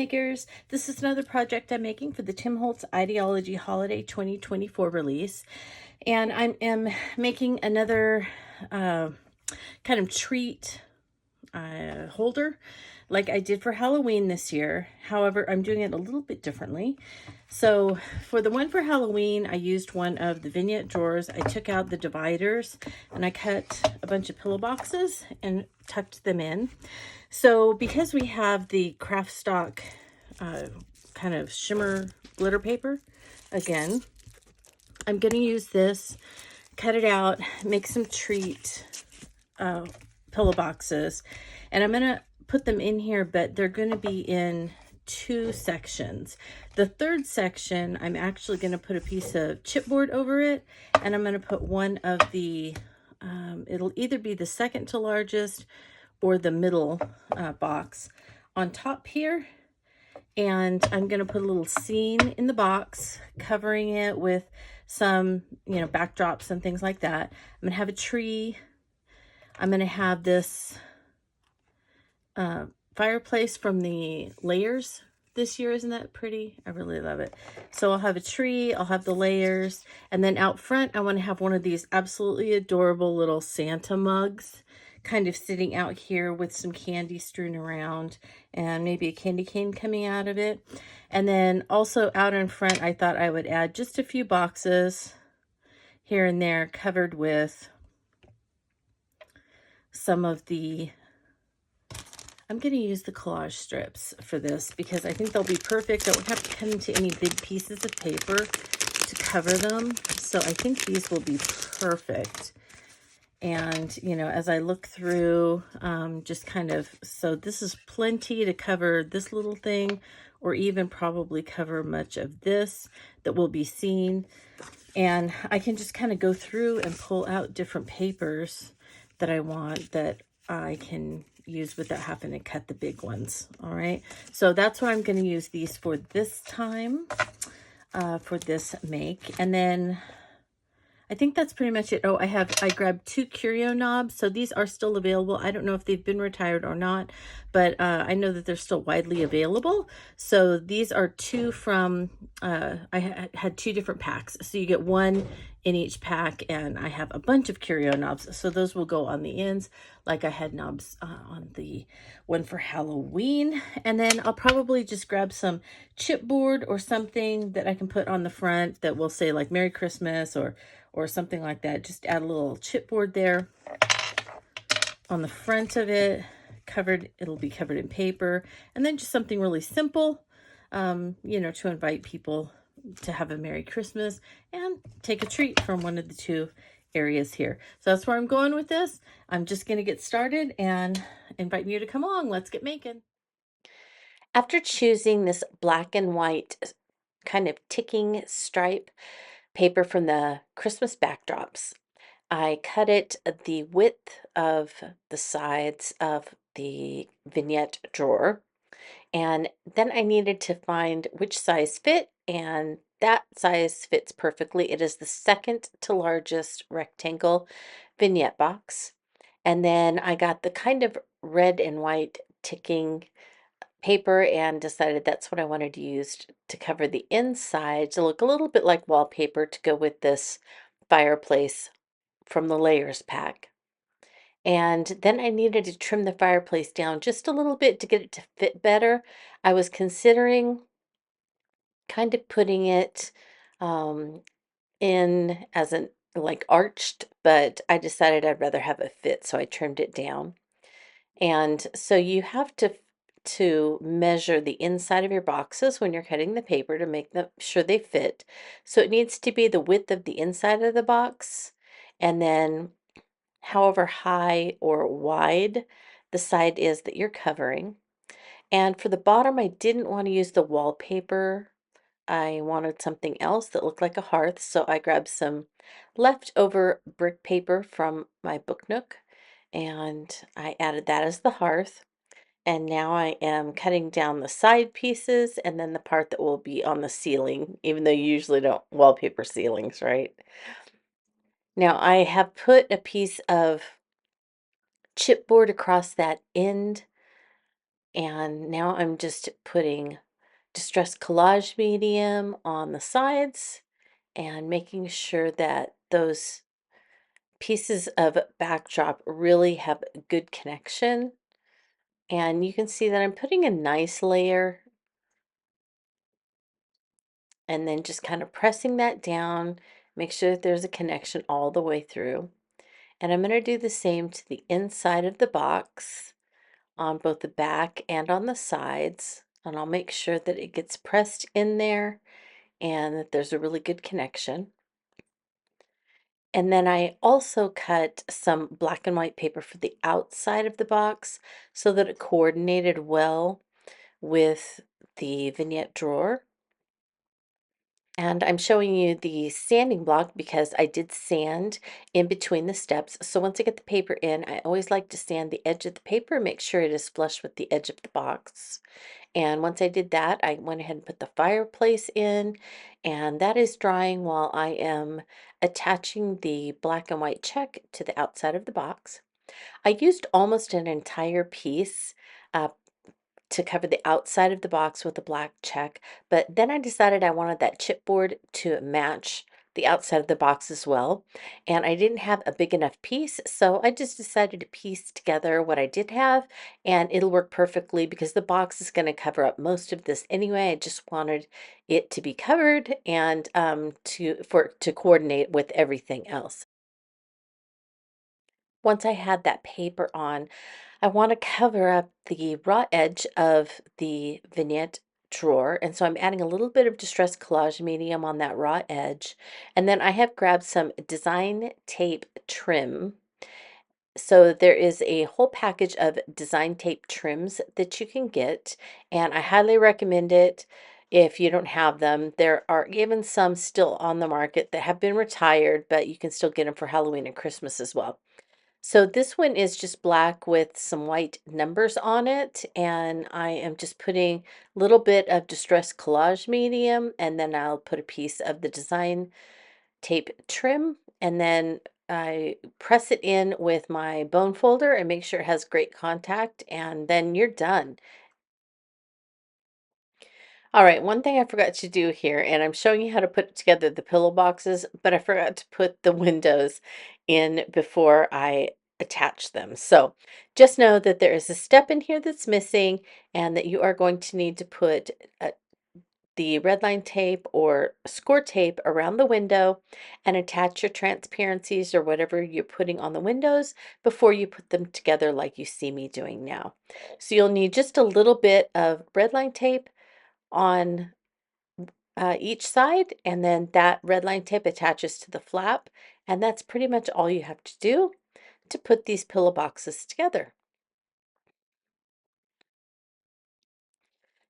makers. This is another project I'm making for the Tim Holtz Idea-ology Holiday 2024 release. And I am making another kind of treat holder like I did for Halloween this year. However, I'm doing it a little bit differently. So for the one for Halloween, I used one of the Vignette drawers. I took out the dividers and I cut a bunch of pillow boxes and tucked them in. So because we have the craft stock kind of shimmer glitter paper, again, I'm going to use this, cut it out, make some treat pillow boxes, and I'm going to put them in here, but they're going to be in two sections. The third section, I'm actually going to put a piece of chipboard over it, and I'm going to put one of the, it'll either be the second to largest or the middle box on top here. And I'm going to put a little scene in the box, covering it with some, backdrops and things like that. I'm going to have a tree. I'm going to have this fireplace from the Layers this year. Isn't that pretty? I really love it. So I'll have a tree, I'll have the layers, and then out front I want to have one of these absolutely adorable little Santa mugs kind of sitting out here with some candy strewn around and maybe a candy cane coming out of it. And then also out in front, I thought I would add just a few boxes here and there covered with some of the, I'm going to use the collage strips for this because I think they'll be perfect. I don't have to cut into any big pieces of paper to cover them. So I think these will be perfect. And, as I look through, just kind of, so this is plenty to cover this little thing, or even probably cover much of this that will be seen. And I can just kind of go through and pull out different papers that I want that I can use without having to cut the big ones. All right. So that's what I'm going to use these for this time, for this make. And then I think that's pretty much it. Oh, I grabbed 2 curio knobs. So these are still available. I don't know if they've been retired or not, but I know that they're still widely available. So these are 2 from, I had 2 different packs. So you get 1 in each pack, and I have a bunch of curio knobs. So those will go on the ends, like I had knobs on the one for Halloween. And then I'll probably just grab some chipboard or something that I can put on the front that will say like Merry Christmas or something like that. Just add a little chipboard there on the front of it, it'll be covered in paper, and then just something really simple, to invite people to have a Merry Christmas and take a treat from one of the 2 areas here. So that's where I'm going with this. I'm just going to get started and invite you to come along. Let's get making. After choosing this black and white kind of ticking stripe paper from the Christmas backdrops, I cut it the width of the sides of the vignette drawer, and then I needed to find which size fit, and that size fits perfectly. It is the second to largest rectangle vignette box. And then I got the kind of red and white ticking paper and decided that's what I wanted to use to cover the inside to look a little bit like wallpaper to go with this fireplace from the Layers pack. And then I needed to trim the fireplace down just a little bit to get it to fit better. I was considering kind of putting it in as an like arched, but I decided I'd rather have it fit, so I trimmed it down. And so you have to measure the inside of your boxes when you're cutting the paper to make them sure they fit. So it needs to be the width of the inside of the box, and then however high or wide the side is that you're covering. And for the bottom, I didn't want to use the wallpaper. I wanted something else that looked like a hearth, so I grabbed some leftover brick paper from my book nook, and I added that as the hearth. And now I am cutting down the side pieces and then the part that will be on the ceiling, even though you usually don't wallpaper ceilings, right? Now I have put a piece of chipboard across that end And now I'm just putting Distress Collage Medium on the sides and making sure that those pieces of backdrop really have a good connection. And you can see that I'm putting a nice layer and then just kind of pressing that down, make sure that there's a connection all the way through. And I'm going to do the same to the inside of the box on both the back and on the sides. And I'll make sure that it gets pressed in there and that there's a really good connection. And then I also cut some black and white paper for the outside of the box so that it coordinated well with the vignette drawer. And I'm showing you the sanding block because I did sand in between the steps. So once I get the paper in, I always like to sand the edge of the paper, make sure it is flush with the edge of the box. And once I did that, I went ahead and put the fireplace in, and that is drying while I am attaching the black and white check to the outside of the box. I used almost an entire piece uh, to cover the outside of the box with a black check, but then I decided I wanted that chipboard to match the outside of the box as well, and I didn't have a big enough piece, so I just decided to piece together what I did have, and it'll work perfectly because the box is going to cover up most of this anyway. I just wanted it to be covered and to coordinate with everything else. Once I had that paper on, I want to cover up the raw edge of the vignette drawer. And so I'm adding a little bit of Distress Collage Medium on that raw edge. And then I have grabbed some design tape trim. So there is a whole package of design tape trims that you can get. And I highly recommend it if you don't have them. There are even some still on the market that have been retired, but you can still get them for Halloween and Christmas as well. So this one is just black with some white numbers on it, and I am just putting a little bit of Distress Collage Medium, and then I'll put a piece of the design tape trim, and then I press it in with my bone folder and make sure it has great contact, and then you're done. All right, one thing I forgot to do here, and I'm showing you how to put together the pillow boxes, but I forgot to put the windows in before I attach them. So just know that there is a step in here that's missing and that you are going to need to put the red line tape or score tape around the window and attach your transparencies or whatever you're putting on the windows before you put them together like you see me doing now. So you'll need just a little bit of red line tape on each side, and then that red line tape attaches to the flap, and that's pretty much all you have to do to put these pillow boxes together.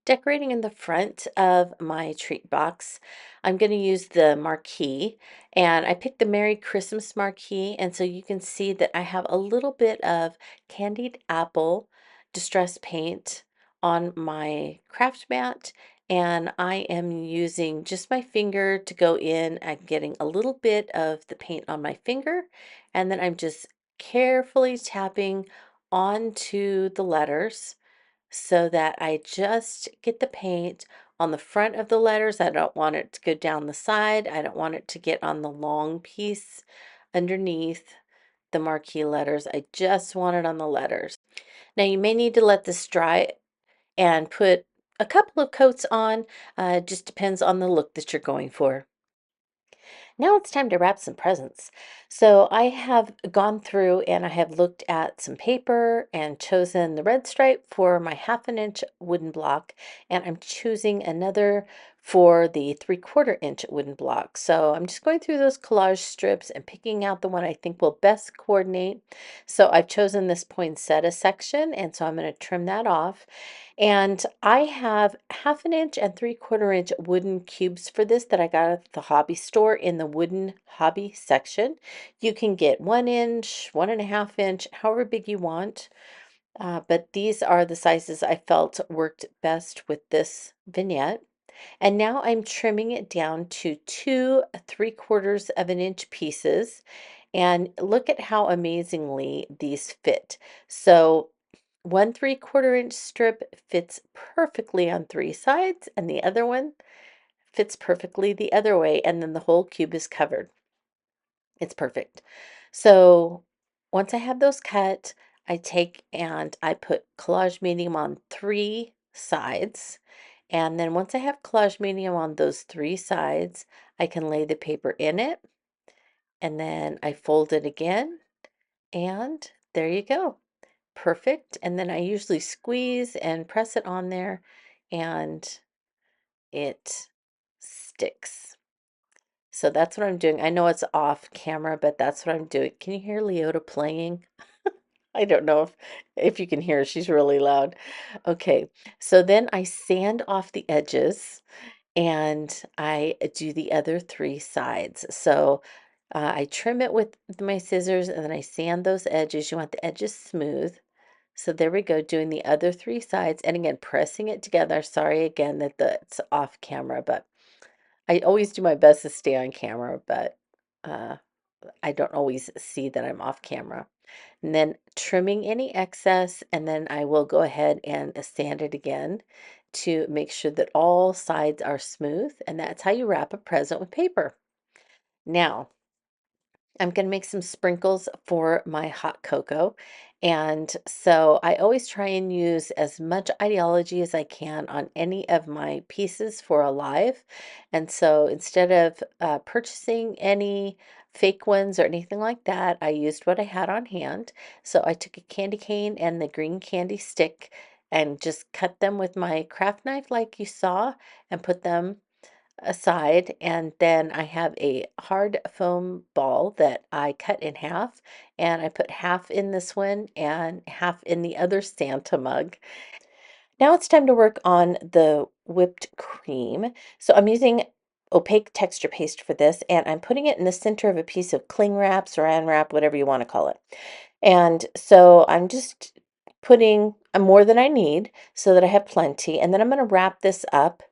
Decorating in the front of my treat box, I'm going to use the marquee, and I picked the Merry Christmas marquee, and so you can see that I have a little bit of candied apple distress paint on my craft mat, and I am using just my finger to go in. I'm getting a little bit of the paint on my finger, and then I'm just carefully tapping onto the letters so that I just get the paint on the front of the letters. I don't want it to go down the side. I don't want it to get on the long piece underneath the marquee letters. I just want it on the letters. Now you may need to let this dry and put a couple of coats on. It just depends on the look that you're going for. Now it's time to wrap some presents. So I have gone through and I have looked at some paper and chosen the red stripe for my 1/2 inch wooden block, and I'm choosing another for the 3/4 inch wooden block. So I'm just going through those collage strips and picking out the one I think will best coordinate. So I've chosen this poinsettia section, and so I'm going to trim that off. And I have 1/2 inch and 3/4 inch wooden cubes for this that I got at the hobby store in the wooden hobby section. You can get 1 inch, 1.5 inch, however big you want. But these are the sizes I felt worked best with this vignette. And now I'm trimming it down to 2 3/4 of an inch pieces. And look at how amazingly these fit. So 1 3/4 inch strip fits perfectly on 3 sides, and the other one fits perfectly the other way, and then the whole cube is covered. It's perfect. So once I have those cut, I take and I put collage medium on 3 sides. And then once I have collage medium on those 3 sides, I can lay the paper in it. And then I fold it again. And there you go. Perfect. And then I usually squeeze and press it on there, and it sticks. So that's what I'm doing. I know it's off camera, but that's what I'm doing. Can you hear Leota playing? I don't know if you can hear, she's really loud. Okay, so then I sand off the edges and I do the other 3 sides. So I trim it with my scissors and then I sand those edges. You want the edges smooth. So there we go, doing the other 3 sides and again pressing it together. Sorry again that it's off camera, but I always do my best to stay on camera, but uh, I don't always see that I'm off camera. And then trimming any excess, and then I will go ahead and sand it again to make sure that all sides are smooth. And that's how you wrap a present with paper. Now, I'm going to make some sprinkles for my hot cocoa. And so I always try and use as much ideology as I can on any of my pieces for Alive. And so instead of purchasing any fake ones or anything like that, I used what I had on hand. So I took a candy cane and the green candy stick and just cut them with my craft knife like you saw and put them aside, and then I have a hard foam ball that I cut in half, and I put half in this one and half in the other Santa mug. Now it's time to work on the whipped cream. So I'm using opaque texture paste for this, and I'm putting it in the center of a piece of cling wrap, saran wrap, whatever you want to call it. And so I'm just putting more than I need so that I have plenty, and then I'm going to wrap this up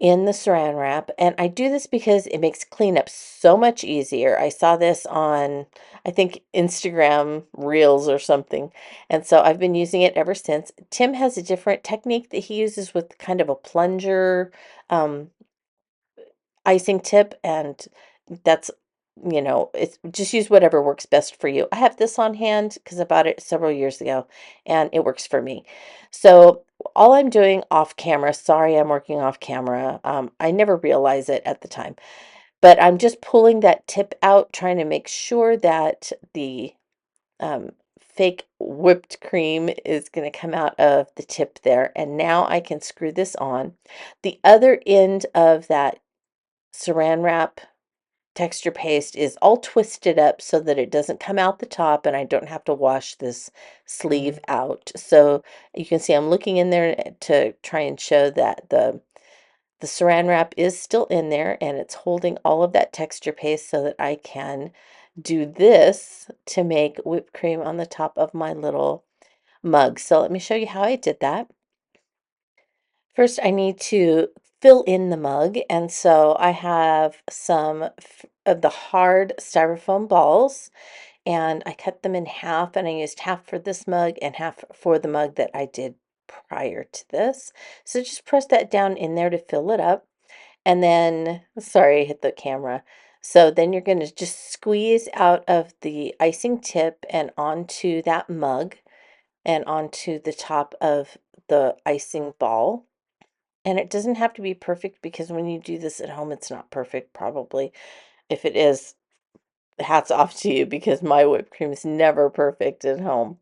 in the saran wrap. And I do this because it makes cleanup so much easier. I saw this on, I think, Instagram Reels or something. And so I've been using it ever since. Tim has a different technique that he uses with kind of a plunger um, icing tip. And that's, it's just use whatever works best for you. I have this on hand because I bought it several years ago and it works for me. So all I'm doing off camera, sorry, I'm working off camera. I never realize it at the time, but I'm just pulling that tip out, trying to make sure that the um, fake whipped cream is going to come out of the tip there. And now I can screw this on. The other end of that saran wrap texture paste is all twisted up so that it doesn't come out the top and I don't have to wash this sleeve out. So you can see I'm looking in there to try and show that the saran wrap is still in there and it's holding all of that texture paste so that I can do this to make whipped cream on the top of my little mug. So let me show you how I did that. First, I need to fill in the mug, and so I have some of the hard styrofoam balls, and I cut them in half, and I used half for this mug and half for the mug that I did prior to this. So just press that down in there to fill it up, and then, sorry, I hit the camera. So then you're going to just squeeze out of the icing tip and onto that mug and onto the top of the icing ball. And it doesn't have to be perfect because when you do this at home, it's not perfect, probably. If it is, hats off to you because my whipped cream is never perfect at home.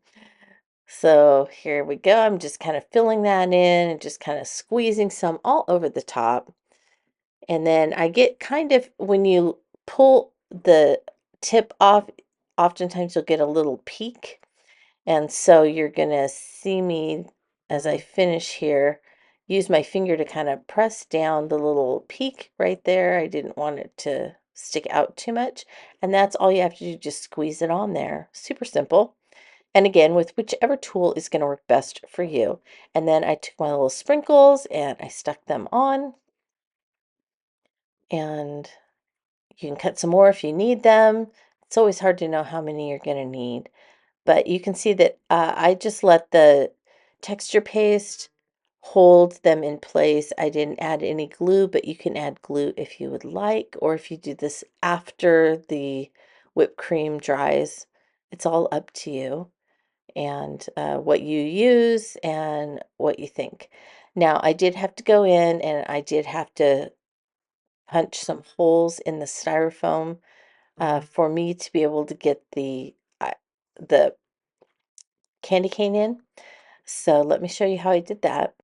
So here we go. I'm just kind of filling that in and just kind of squeezing some all over the top. And then I get kind of, when you pull the tip off, oftentimes you'll get a little peak. And so you're going to see me as I finish here, use my finger to kind of press down the little peak right there. I didn't want it to stick out too much. And that's all you have to do, just squeeze it on there. Super simple. And again, with whichever tool is going to work best for you. And then I took my little sprinkles and I stuck them on. And you can cut some more if you need them. It's always hard to know how many you're going to need. But you can see that I just let the texture paste hold them in place. I didn't add any glue, but you can add glue if you would like, or if you do this after the whipped cream dries. It's all up to you and what you use and what you think. Now, I did have to go in and I did have to punch some holes in the styrofoam for me to be able to get the candy cane in. So let me show you how I did that.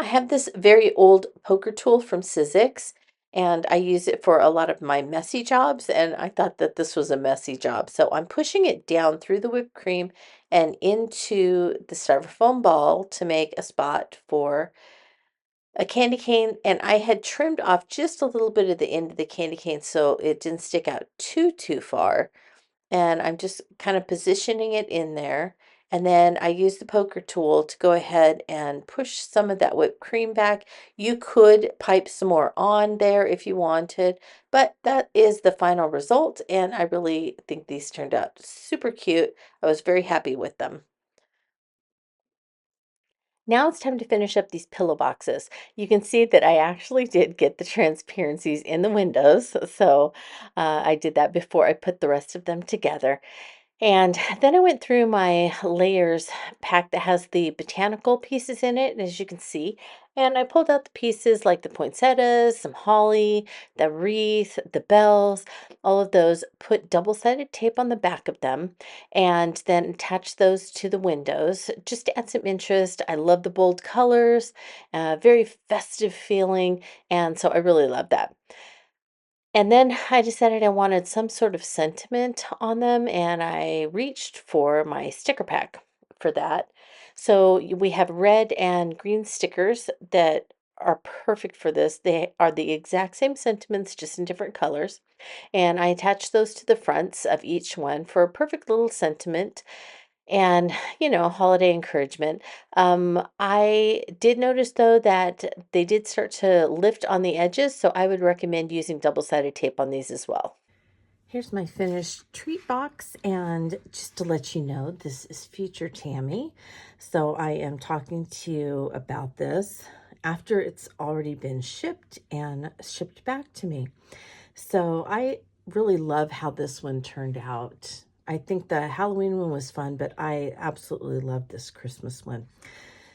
I have this very old poker tool from Sizzix, and I use it for a lot of my messy jobs, and I thought that this was a messy job. So I'm pushing it down through the whipped cream and into the styrofoam ball to make a spot for a candy cane, and I had trimmed off just a little bit of the end of the candy cane so it didn't stick out too far. And I'm just kind of positioning it in there. And then I use the poker tool to go ahead and push some of that whipped cream back. You could pipe some more on there if you wanted, but that is the final result. And I really think these turned out super cute. I was very happy with them. Now it's time to finish up these pillow boxes. You can see that I actually did get the transparencies in the windows. So I did that before I put the rest of them together. And then I went through my layers pack that has the botanical pieces in it, as you can see. And I pulled out the pieces like the poinsettias, some holly, the wreath, the bells, all of those, put double-sided tape on the back of them, and then attach those to the windows just to add some interest. I love the bold colors, very festive feeling, and so I really love that. And then I decided I wanted some sort of sentiment on them, and I reached for my sticker pack for that. So we have red and green stickers that are perfect for this. They are the exact same sentiments, just in different colors. And I attached those to the fronts of each one for a perfect little sentiment and holiday encouragement. I did notice though that they did start to lift on the edges, so I would recommend using double-sided tape on these as well. Here's my finished treat box, and just to let you know, this is future Tami. So I am talking to you about this after it's already been shipped and shipped back to me. So I really love how this one turned out. I think the Halloween one was fun, but I absolutely love this Christmas one.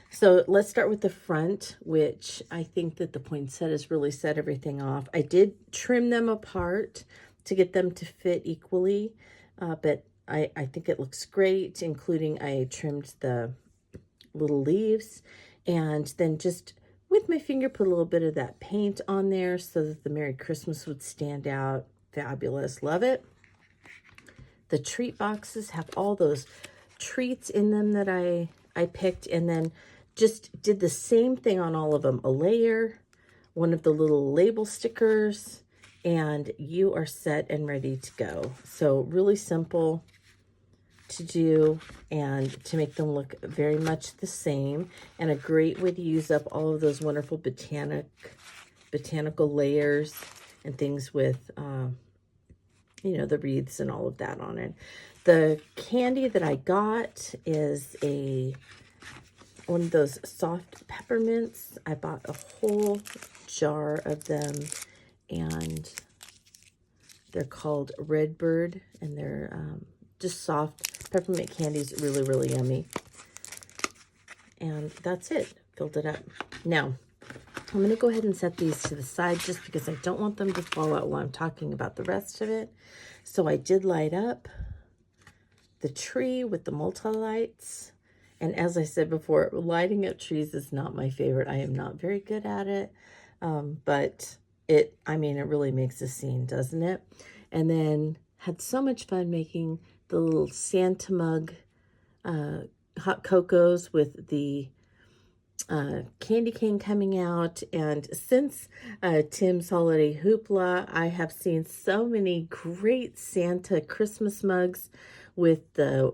So let's start with the front, which I think that the poinsettias really set everything off. I did trim them apart to get them to fit equally, but I think it looks great, including I trimmed the little leaves and then just with my finger put a little bit of that paint on there so that the Merry Christmas would stand out. Fabulous. Love it. The treat boxes have all those treats in them that I picked, and then just did the same thing on all of them. A layer, one of the little label stickers, and you are set and ready to go. So really simple to do and to make them look very much the same, and a great way to use up all of those wonderful botanical layers and things with the wreaths and all of that on it. The candy that I got is one of those soft peppermints. I bought a whole jar of them, and they're called Redbird, and they're just soft peppermint candies, really yummy. And that's it. Filled it up. Now, I'm going to go ahead and set these to the side just because I don't want them to fall out while I'm talking about the rest of it. So I did light up the tree with the multi-lights. And as I said before, lighting up trees is not my favorite. I am not very good at it. But it really makes a scene, doesn't it? And then had so much fun making the little Santa mug hot cocos with the candy cane coming out. And since Tim's Holiday Hoopla, I have seen so many great Santa Christmas mugs with the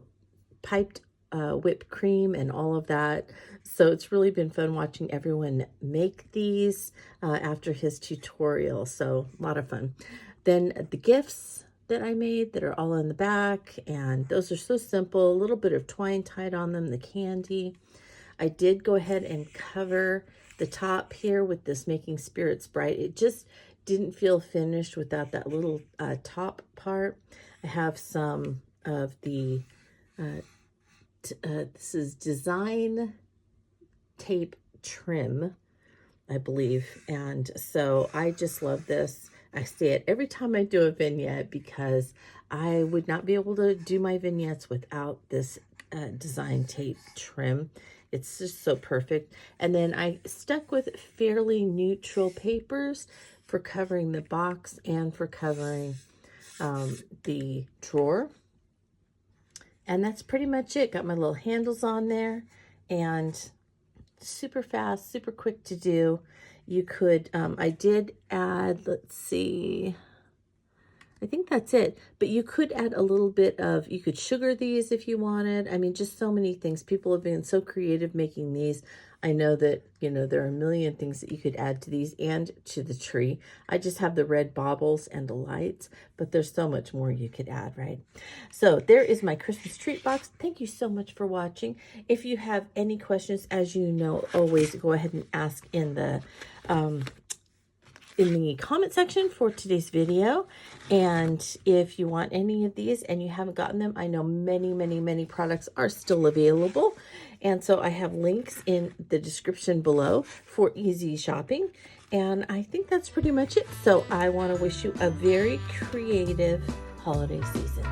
piped whipped cream and all of that. So it's really been fun watching everyone make these after his tutorial. So a lot of fun. Then the gifts. that I made that are all in the back, and those are so simple. A little bit of twine tied on them, the candy. I did go ahead and cover the top here with this Making Spirits Bright. It just didn't feel finished without that little top part. I have some of the, this is design tape trim, I believe. And so I just love this. I say it every time I do a vignette because I would not be able to do my vignettes without this design tape trim. It's just so perfect. And then I stuck with fairly neutral papers for covering the box and for covering the drawer. And that's pretty much it. Got my little handles on there, and super fast, super quick to do. You could, I did add, let's see, I think that's it. But you could add a little bit of, you could sugar these if you wanted. I mean, just so many things. People have been so creative making these. I know that, you know, there are a million things that you could add to these and to the tree. I just have the red baubles and the lights, but there's so much more you could add, right? So there is my Christmas treat box. Thank you so much for watching. If you have any questions, as you know, always go ahead and ask in the comment section for today's video. And if you want any of these and you haven't gotten them, I know many products are still available. And so I have links in the description below for easy shopping. And I think that's pretty much it. So I want to wish you a very creative holiday season.